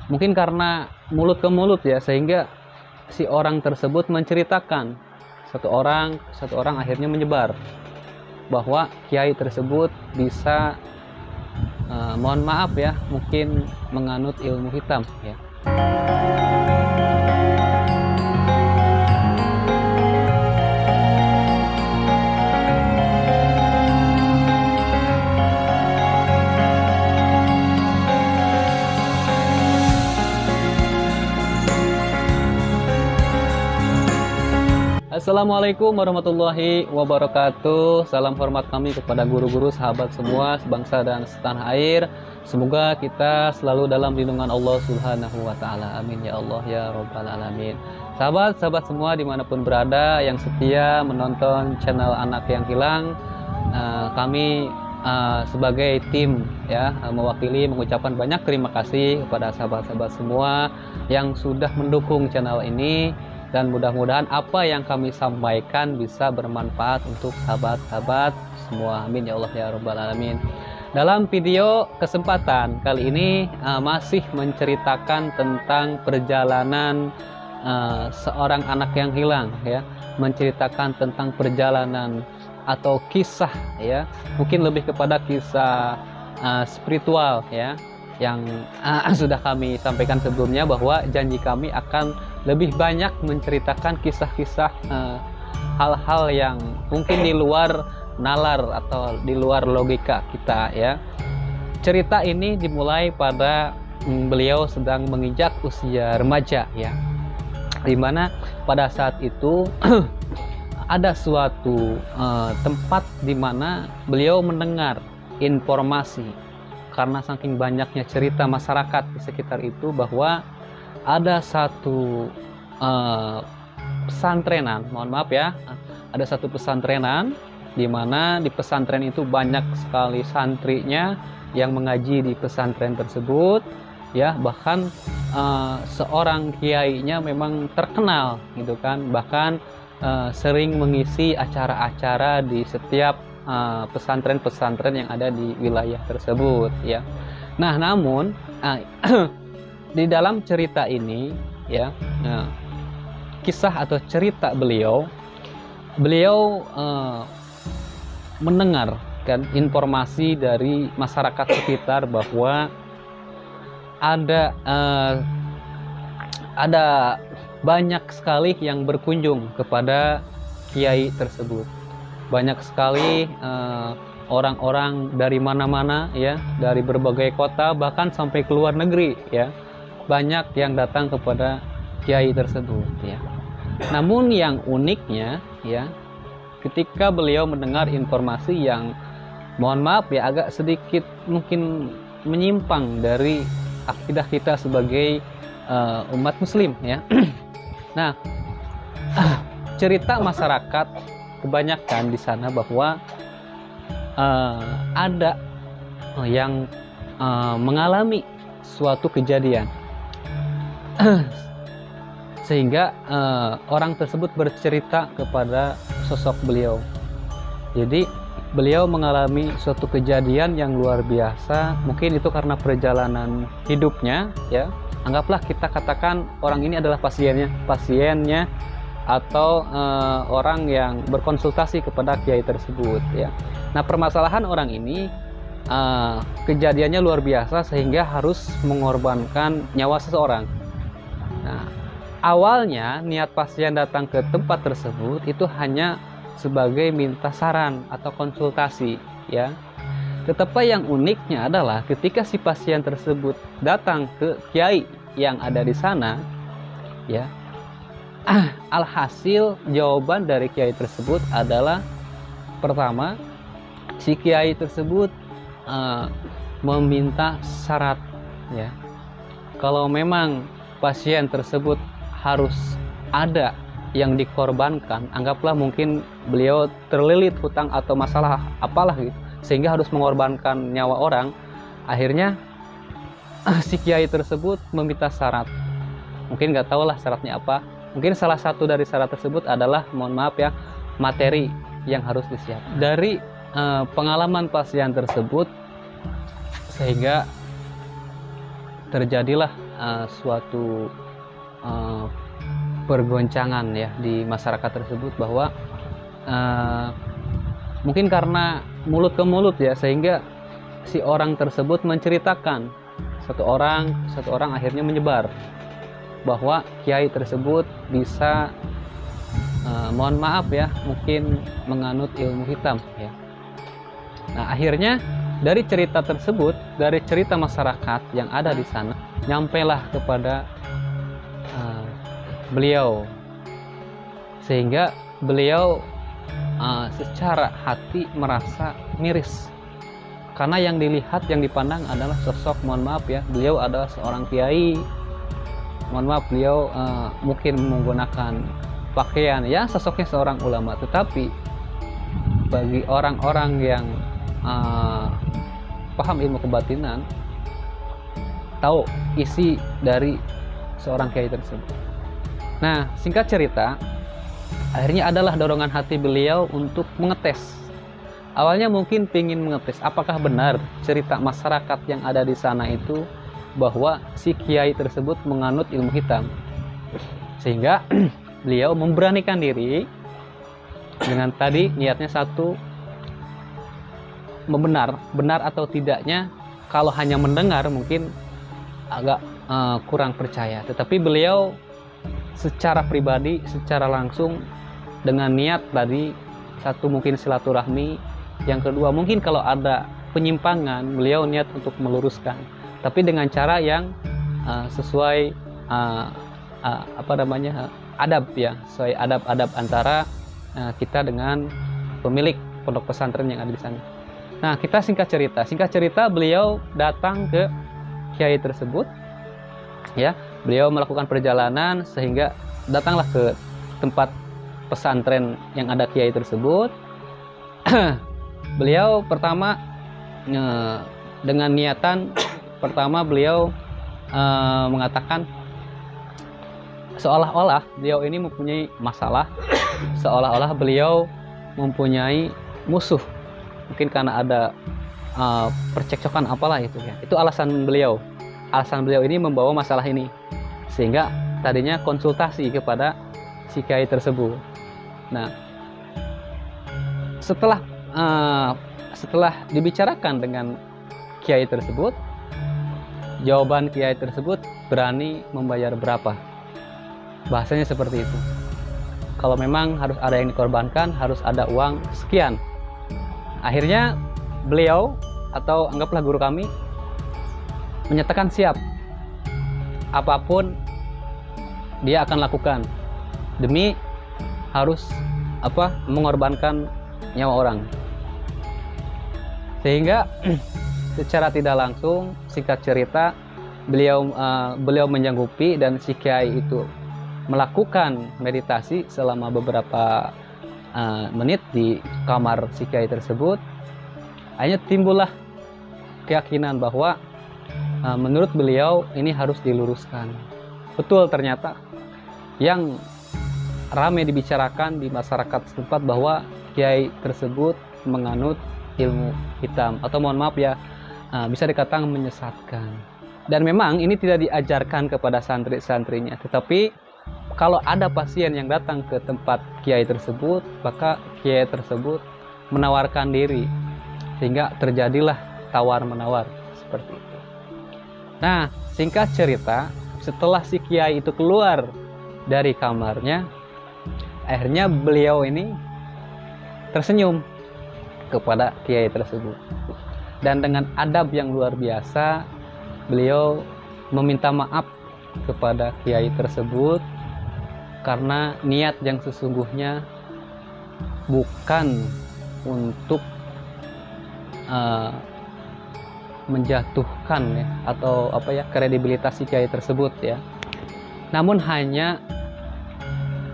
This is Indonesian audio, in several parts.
Mungkin karena mulut ke mulut ya, sehingga si orang tersebut menceritakan, satu orang akhirnya menyebar bahwa kiai tersebut bisa mohon maaf ya, mungkin menganut ilmu hitam ya. Assalamualaikum warahmatullahi wabarakatuh. Salam hormat kami kepada guru-guru, sahabat semua, sebangsa dan setanah air. Semoga kita selalu dalam lindungan Allah Subhanahu wa Ta'ala. Amin ya Allah ya Rabbal Alamin. Sahabat-sahabat semua dimanapun berada yang setia menonton channel Anak Yang Hilang, kami sebagai tim ya mewakili mengucapkan banyak terima kasih kepada sahabat-sahabat semua yang sudah mendukung channel ini. Dan mudah-mudahan apa yang kami sampaikan bisa bermanfaat untuk sahabat-sahabat semua. Amin ya Allah ya Rabbal Alamin. Dalam video kesempatan kali ini masih menceritakan tentang perjalanan seorang anak yang hilang ya. Menceritakan tentang perjalanan atau kisah ya. Mungkin lebih kepada kisah spiritual ya, yang sudah kami sampaikan sebelumnya, bahwa janji kami akan lebih banyak menceritakan kisah-kisah hal-hal yang mungkin di luar nalar atau di luar logika kita ya. Cerita ini dimulai pada beliau sedang menginjak usia remaja ya, dimana pada saat itu ada suatu tempat di mana beliau mendengar informasi, karena saking banyaknya cerita masyarakat di sekitar itu, bahwa ada satu pesantrenan, mohon maaf ya, ada satu pesantrenan di mana di pesantren itu banyak sekali santrinya yang mengaji di pesantren tersebut ya. Bahkan seorang kiainya memang terkenal gitu kan, bahkan sering mengisi acara-acara di setiap pesantren-pesantren yang ada di wilayah tersebut ya. Nah, namun di dalam cerita ini ya, kisah atau cerita beliau mendengar kan informasi dari masyarakat sekitar bahwa ada banyak sekali yang berkunjung kepada kiai tersebut. Banyak sekali orang-orang dari mana-mana ya, dari berbagai kota, bahkan sampai ke luar negeri ya, banyak yang datang kepada kiai tersebut ya. Namun yang uniknya ya, ketika beliau mendengar informasi yang mohon maaf ya agak sedikit mungkin menyimpang dari akidah kita sebagai umat muslim ya. Nah, cerita masyarakat kebanyakan di sana bahwa ada yang mengalami suatu kejadian sehingga orang tersebut bercerita kepada sosok beliau. Jadi beliau mengalami suatu kejadian yang luar biasa. Mungkin itu karena perjalanan hidupnya ya. Anggaplah kita katakan orang ini adalah pasiennya atau orang yang berkonsultasi kepada kiai tersebut ya. Nah, permasalahan orang ini kejadiannya luar biasa sehingga harus mengorbankan nyawa seseorang. Nah, awalnya niat pasien datang ke tempat tersebut itu hanya sebagai minta saran atau konsultasi ya. Tetapi yang uniknya adalah ketika si pasien tersebut datang ke kiai yang ada di sana ya, alhasil jawaban dari kiai tersebut adalah, pertama, si kiai tersebut meminta syarat ya. Kalau memang pasien tersebut harus ada yang dikorbankan, anggaplah mungkin beliau terlilit hutang atau masalah apalah gitu, sehingga harus mengorbankan nyawa orang. Akhirnya si kiai tersebut meminta syarat. Mungkin nggak tahu lah syaratnya apa. Mungkin salah satu dari syarat tersebut adalah, mohon maaf ya, materi yang harus disiapkan. Dari pengalaman pasien tersebut, sehingga terjadilah suatu pergoncangan ya di masyarakat tersebut, bahwa mungkin karena mulut ke mulut ya, sehingga si orang tersebut menceritakan, satu orang akhirnya menyebar bahwa kiai tersebut bisa mohon maaf ya, mungkin menganut ilmu hitam ya. Nah, akhirnya dari cerita tersebut, dari cerita masyarakat yang ada di sana, nyampailah kepada beliau, sehingga beliau secara hati merasa miris, karena yang dilihat, yang dipandang adalah sosok, mohon maaf ya, beliau adalah seorang kiai, mohon maaf, beliau mungkin menggunakan pakaian ya sosoknya seorang ulama, tetapi bagi orang-orang yang paham ilmu kebatinan, tahu isi dari seorang kiai tersebut. Nah, singkat cerita, akhirnya adalah dorongan hati beliau untuk mengetes. Awalnya mungkin ingin mengetes apakah benar cerita masyarakat yang ada di sana itu bahwa si kiai tersebut menganut ilmu hitam, sehingga beliau memberanikan diri dengan tadi niatnya satu, benar atau tidaknya. Kalau hanya mendengar mungkin agak kurang percaya, tetapi beliau secara pribadi, secara langsung, dengan niat tadi satu mungkin silaturahmi, yang kedua mungkin kalau ada penyimpangan beliau niat untuk meluruskan, tapi dengan cara yang sesuai adab ya, sesuai adab antara kita dengan pemilik pondok pesantren yang ada di sana. Nah, kita singkat cerita beliau datang ke kiai tersebut ya, beliau melakukan perjalanan sehingga datanglah ke tempat pesantren yang ada kiai tersebut. Beliau pertama dengan niatan pertama beliau mengatakan seolah-olah beliau ini mempunyai masalah, seolah-olah beliau mempunyai musuh, mungkin karena ada percekcokan apalah itu ya. Itu alasan beliau ini membawa masalah ini, sehingga tadinya konsultasi kepada si kiai tersebut. Nah, setelah dibicarakan dengan kiai tersebut, jawaban kiai tersebut berani membayar berapa. Bahasanya seperti itu. Kalau memang harus ada yang dikorbankan, harus ada uang sekian. Akhirnya beliau, atau anggaplah guru kami, menyatakan siap. Apapun dia akan lakukan demi harus mengorbankan nyawa orang. Sehingga secara tidak langsung, singkat cerita, beliau menyanggupi, dan si kiai itu melakukan meditasi selama beberapa menit di kamar si kiai tersebut. Akhirnya timbullah keyakinan bahwa menurut beliau ini harus diluruskan. Betul, ternyata yang ramai dibicarakan di masyarakat setempat bahwa kiai tersebut menganut ilmu hitam, atau mohon maaf ya, bisa dikatakan menyesatkan. Dan memang ini tidak diajarkan kepada santri-santrinya, tetapi kalau ada pasien yang datang ke tempat kiai tersebut, maka kiai tersebut menawarkan diri, sehingga terjadilah tawar-menawar seperti itu. Nah, singkat cerita, setelah si kiai itu keluar dari kamarnya, akhirnya beliau ini tersenyum kepada kiai tersebut, dan dengan adab yang luar biasa beliau meminta maaf kepada kiai tersebut, karena niat yang sesungguhnya bukan untuk menjatuhkan ya, atau kredibilitas si kiai tersebut ya, namun hanya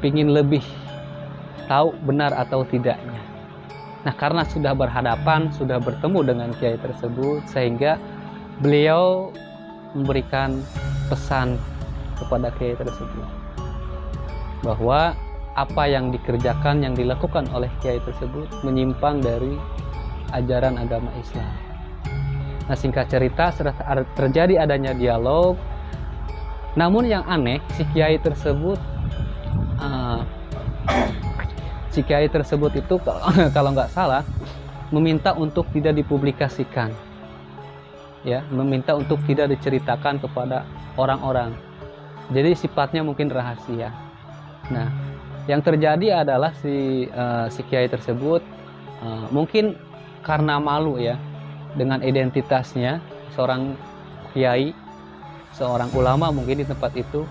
ingin lebih tahu benar atau tidaknya. Nah, karena sudah berhadapan, sudah bertemu dengan kiai tersebut, sehingga beliau memberikan pesan kepada kiai tersebut bahwa apa yang dikerjakan, yang dilakukan oleh kiai tersebut menyimpang dari ajaran agama Islam. Nah, singkat cerita, setelah terjadi adanya dialog, Namun yang aneh, si kiai tersebut itu kalau nggak salah meminta untuk tidak dipublikasikan, ya, meminta untuk tidak diceritakan kepada orang-orang. Jadi sifatnya mungkin rahasia. Nah, yang terjadi adalah si kiai tersebut mungkin karena malu ya dengan identitasnya seorang kiai, seorang ulama mungkin di tempat itu,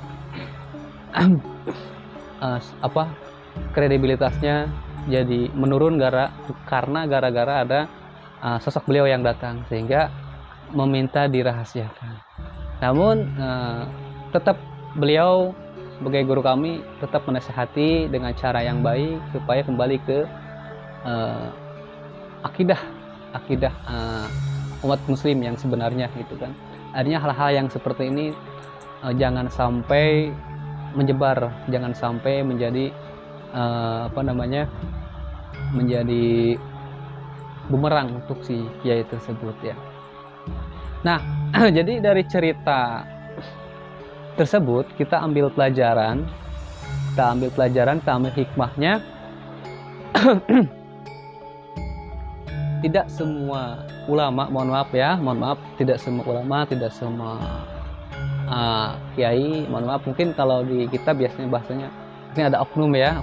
kredibilitasnya jadi menurun karena gara-gara ada sosok beliau yang datang, sehingga meminta dirahasiakan. Namun tetap beliau sebagai guru kami tetap menasihati dengan cara yang baik supaya kembali ke akidah umat muslim yang sebenarnya gitu kan. Artinya hal-hal yang seperti ini jangan sampai menyebar, jangan sampai menjadi menjadi bumerang untuk si kiai tersebut ya. Nah, jadi dari cerita tersebut kita ambil pelajaran, kita ambil hikmahnya. Tidak semua ulama, mohon maaf, tidak semua ulama, tidak semua kiai, mohon maaf, mungkin kalau di kita biasanya bahasanya ini ada oknum ya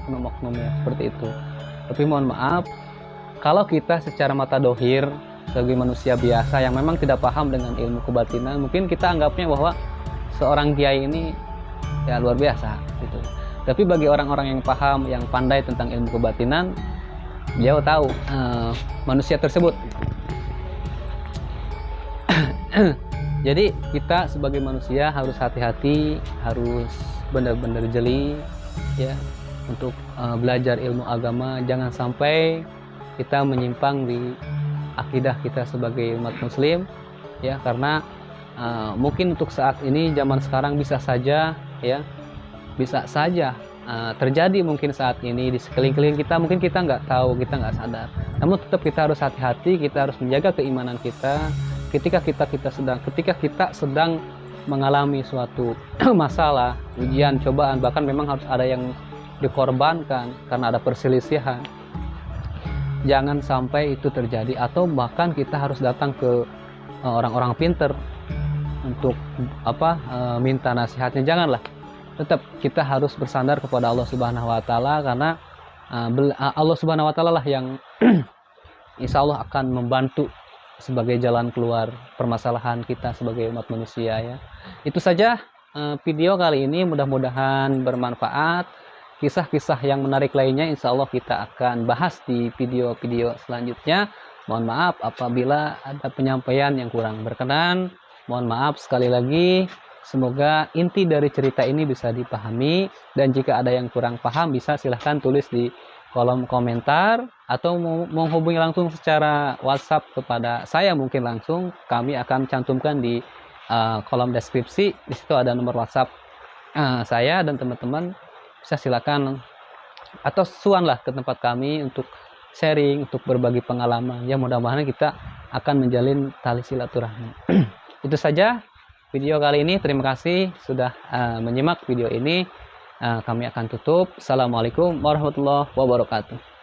seperti itu. Tapi mohon maaf, kalau kita secara mata dohir sebagai manusia biasa yang memang tidak paham dengan ilmu kebatinan, mungkin kita anggapnya bahwa seorang kiai ini ya luar biasa gitu. Tapi bagi orang-orang yang paham, yang pandai tentang ilmu kebatinan, beliau tahu manusia tersebut. Jadi kita sebagai manusia harus hati-hati, harus benar-benar jeli ya untuk belajar ilmu agama. Jangan sampai kita menyimpang di akidah kita sebagai umat muslim ya, karena mungkin untuk saat ini zaman sekarang bisa saja terjadi mungkin saat ini di sekeliling kita, mungkin kita nggak tahu, kita nggak sadar. Namun tetap kita harus hati-hati, kita harus menjaga keimanan kita ketika kita sedang mengalami suatu masalah, ujian, cobaan, bahkan memang harus ada yang dikorbankan karena ada perselisihan. Jangan sampai itu terjadi, atau bahkan kita harus datang ke orang-orang pinter untuk minta nasihatnya. Janganlah. Tetap kita harus bersandar kepada Allah Subhanahu wa taala, karena Allah Subhanahu wa taala lah yang insya Allah akan membantu sebagai jalan keluar permasalahan kita sebagai umat manusia ya. Itu saja video kali ini, mudah-mudahan bermanfaat. Kisah-kisah yang menarik lainnya insya Allah kita akan bahas di video-video selanjutnya. Mohon maaf apabila ada penyampaian yang kurang berkenan. Mohon maaf sekali lagi. Semoga inti dari cerita ini bisa dipahami, dan jika ada yang kurang paham bisa silahkan tulis di kolom komentar atau menghubungi langsung secara WhatsApp kepada saya, mungkin langsung. Kami akan cantumkan di kolom deskripsi. Di situ ada nomor WhatsApp saya, dan teman-teman bisa silakan atau suanlah ke tempat kami untuk sharing, untuk berbagi pengalaman. Ya mudah-mudahan kita akan menjalin tali silaturahmi. Itu saja video kali ini. Terima kasih sudah menyimak video ini. Kami akan tutup. Assalamualaikum warahmatullahi wabarakatuh.